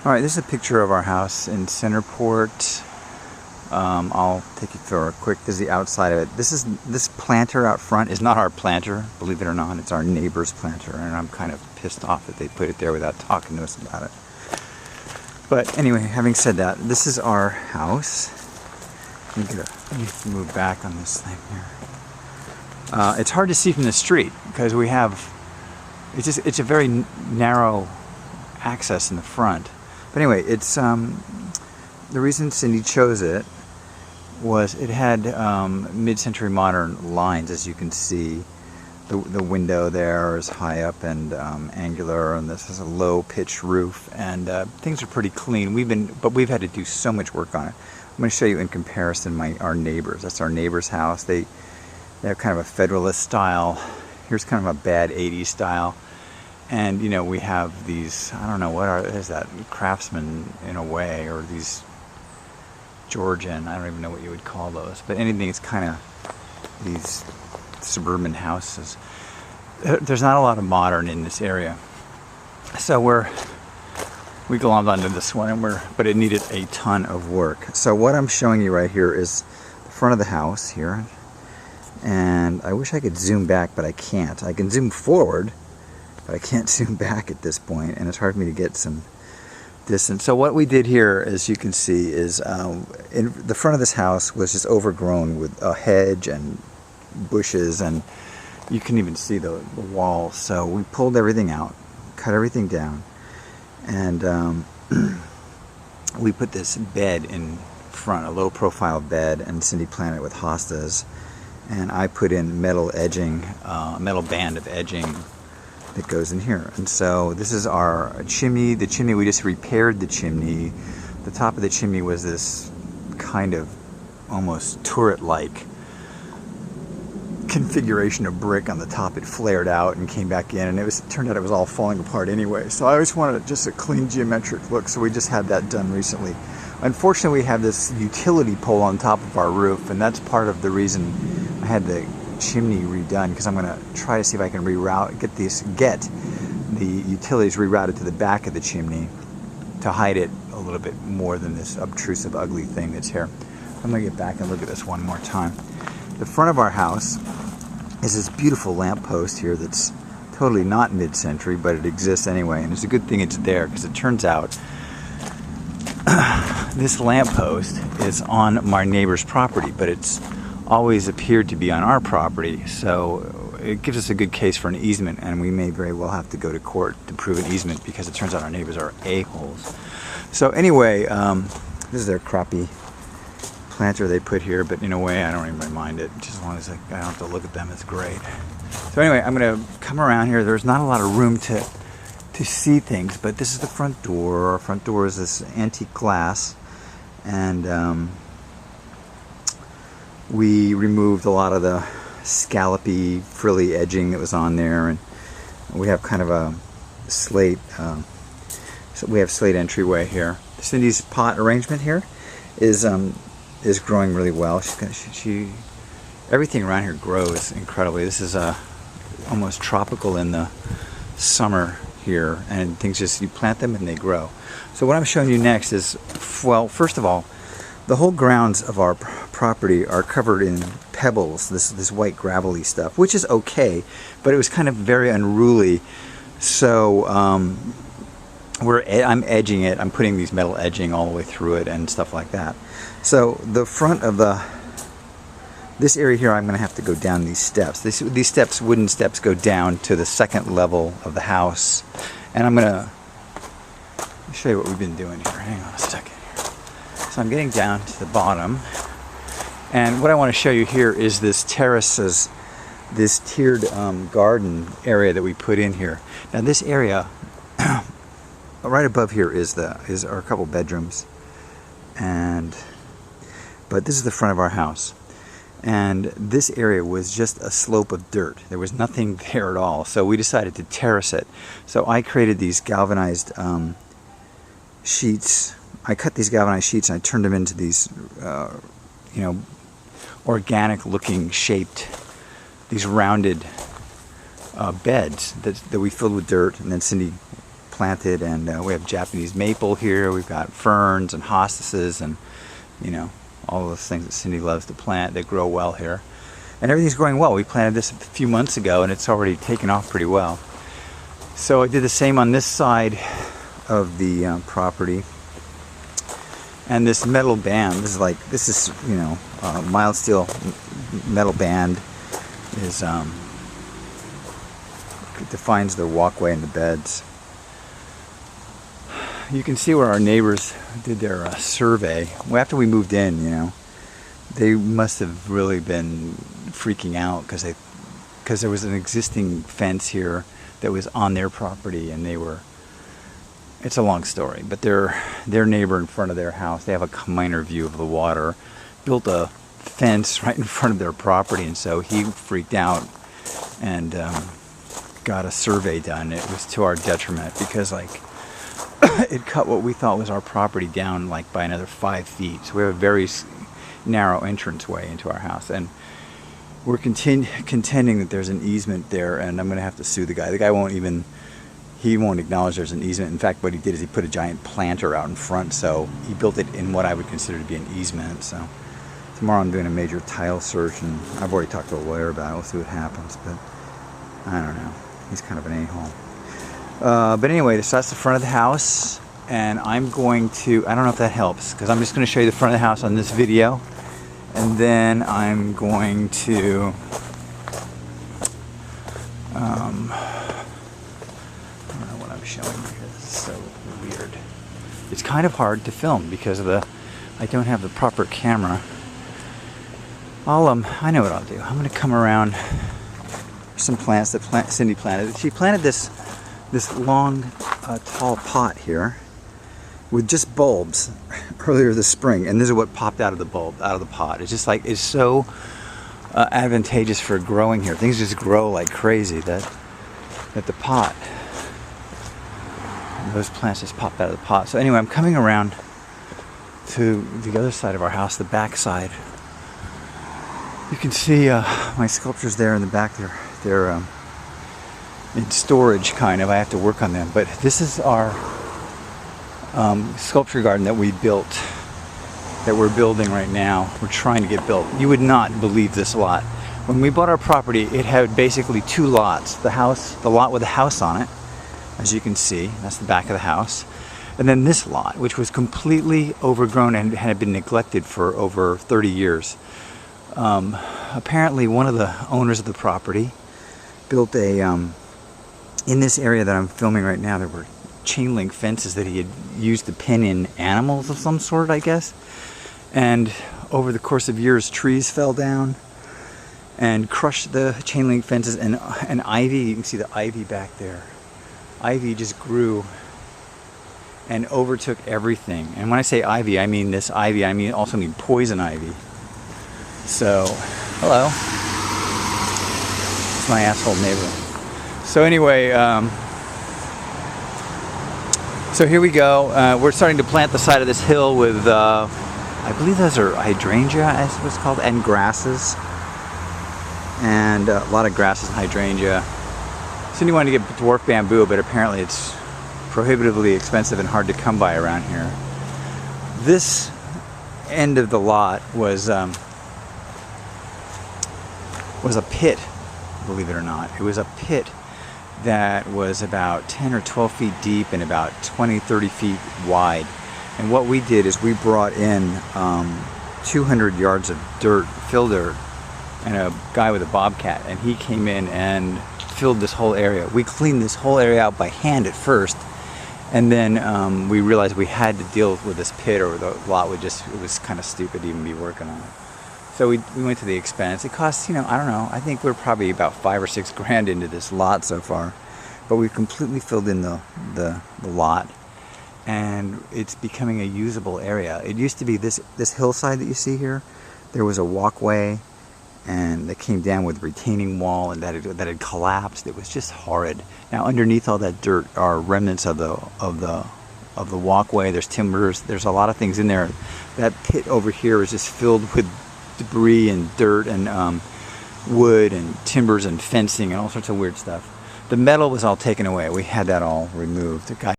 Alright, this is a picture of our house in Centerport. I'll take you through it quick. This is the outside of it. This planter out front is not our planter, believe it or not. It's our neighbor's planter, and I'm kind of pissed off that they put it there without talking to us about it. But anyway, having said that, this is our house. Let me move back on this thing here. It's hard to see from the street because we have it's a very narrow access in the front. But anyway, it's the reason Cindy chose it was it had mid-century modern lines, as you can see. The window there is high up and angular, and this is a low-pitched roof, and things are pretty clean. But we've had to do so much work on it. I'm going to show you in comparison our neighbors. That's our neighbor's house. They have kind of a Federalist style. Here's kind of a bad 80s style. And, you know, we have these, I don't know, is that, craftsman in a way, or these Georgian, I don't even know what you would call those. But anything, it's kind of these suburban houses. There's not a lot of modern in this area. So we glommed onto this one, but it needed a ton of work. So what I'm showing you right here is the front of the house here. And I wish I could zoom back, but I can't. I can zoom forward, but I can't zoom back at this point, and it's hard for me to get some distance. So what we did here, as you can see, is in the front of this house was just overgrown with a hedge and bushes, and you can even see the walls. So we pulled everything out, cut everything down, and we put this bed in front, a low-profile bed, and Cindy planted it with hostas, and I put in metal edging, a metal band of edging that goes in here. And so this is our chimney. The chimney, we just repaired the chimney. The top of the chimney was this kind of almost turret-like configuration of brick on the top. It flared out and came back in, and it turned out it was all falling apart anyway. So I always wanted just a clean geometric look, so we just had that done recently. Unfortunately, we have this utility pole on top of our roof, and that's part of the reason I had the chimney redone, because I'm going to try to see if I can get the utilities rerouted to the back of the chimney to hide it a little bit more than this obtrusive, ugly thing that's here. I'm going to get back and look at this one more time. The front of our house is this beautiful lamppost here that's totally not mid-century, but it exists anyway, and it's a good thing it's there, because it turns out this lamppost is on my neighbor's property, but it's always appeared to be on our property, so it gives us a good case for an easement, and we may very well have to go to court to prove an easement, because it turns out our neighbors are a-holes. So anyway, this is their crappy planter they put here, but in a way I don't even mind it, just as long as I don't have to look at them. It's great. So anyway, I'm going to come around here. There's not a lot of room to see things, but this is the front door. Our front door is this antique glass, and we removed a lot of the scallopy, frilly edging that was on there, and we have kind of a slate. So we have slate entryway here. Cindy's pot arrangement here is growing really well. Everything around here grows incredibly. This is almost tropical in the summer here, and things you plant them and they grow. So what I'm showing you next is, well, first of all, the whole grounds of our property are covered in pebbles, this white gravelly stuff, which is okay, but it was kind of very unruly. So I'm edging it. I'm putting these metal edging all the way through it and stuff like that. So the front of this area here, I'm going to have to go down these steps. These steps, wooden steps, go down to the second level of the house, and I'm going to show you what we've been doing here. Hang on a second. So I'm getting down to the bottom, and what I want to show you here is this terraces, this tiered garden area that we put in here. Now this area, right above here is our couple bedrooms, but this is the front of our house, and this area was just a slope of dirt. There was nothing there at all, so we decided to terrace it. So I created these galvanized sheets. I cut these galvanized sheets and I turned them into these, organic-looking shaped, these rounded beds that we filled with dirt, and then Cindy planted, and we have Japanese maple here. We've got ferns and hospices, and you know, all those things that Cindy loves to plant. They grow well here, and everything's growing well. We planted this a few months ago, and it's already taken off pretty well. So I did the same on this side of the property. And this metal band, this is you know, mild steel metal band is defines the walkway and the beds. You can see where our neighbors did their survey. Well, after we moved in, you know, they must have really been freaking out because there was an existing fence here that was on their property, and they were. It's a long story, but their neighbor in front of their house, they have a minor view of the water, built a fence right in front of their property, and so he freaked out and got a survey done. It was to our detriment because like it cut what we thought was our property down like by another 5 feet. So we have a very narrow entranceway into our house, and we're contending that there's an easement there, and I'm going to have to sue the guy. The guy won't acknowledge there's an easement. In fact, what he did is he put a giant planter out in front, so he built it in what I would consider to be an easement. So tomorrow I'm doing a major title search, and I've already talked to a lawyer about it. We'll see what happens, but I don't know. He's kind of an a-hole. But anyway, so that's the front of the house, and I'm going to, I don't know if that helps, because I'm just going to show you the front of the house on this video, and then I'm going to showing because it's so weird. It's kind of hard to film because of I don't have the proper camera. I know what I'll do. I'm going to come around some plants that Cindy planted. She planted this long, tall pot here with just bulbs earlier this spring, and this is what popped out of the pot. It's just like, it's so advantageous for growing here. Things just grow like crazy that the pot. Those plants just popped out of the pot. So anyway, I'm coming around to the other side of our house, the back side. You can see my sculptures there in the back. They're in storage, kind of. I have to work on them. But this is our sculpture garden that we built, that we're building right now. We're trying to get built. You would not believe this lot. When we bought our property, it had basically 2 lots. The lot with a house on it, as you can see, that's the back of the house. And then this lot, which was completely overgrown and had been neglected for over 30 years. Apparently one of the owners of the property built in this area that I'm filming right now, there were chain link fences that he had used to pin in animals of some sort, I guess. And over the course of years, trees fell down and crushed the chain link fences, and ivy, you can see the ivy back there. Ivy just grew and overtook everything. And when I say ivy, I mean this ivy. I also mean poison ivy. So, hello. It's my asshole neighbor. So anyway, so here we go. We're starting to plant the side of this hill with, I believe those are hydrangea, as what's called, and grasses. And a lot of grasses and hydrangea. Cindy wanted to get dwarf bamboo, but apparently it's prohibitively expensive and hard to come by around here. This end of the lot was a pit, believe it or not. It was a pit that was about 10 or 12 feet deep and about 20, 30 feet wide. And what we did is we brought in 200 yards of dirt, fill dirt, and a guy with a bobcat, and he came in and filled this whole area. We cleaned this whole area out by hand at first, and then we realized we had to deal with this pit, or the lot would just, it was kind of stupid to even be working on it. So we went to the expense. It cost, you know, I don't know, I think we're probably about $5 or $6 grand into this lot so far, but we've completely filled in the lot, and it's becoming a usable area. It used to be this hillside that you see here. There was a walkway, and that came down with a retaining wall, and that had collapsed. It was just horrid. Now underneath all that dirt are remnants of the walkway. There's timbers. There's a lot of things in there. That pit over here is just filled with debris and dirt and wood and timbers and fencing and all sorts of weird stuff. The metal was all taken away. We had that all removed. The guy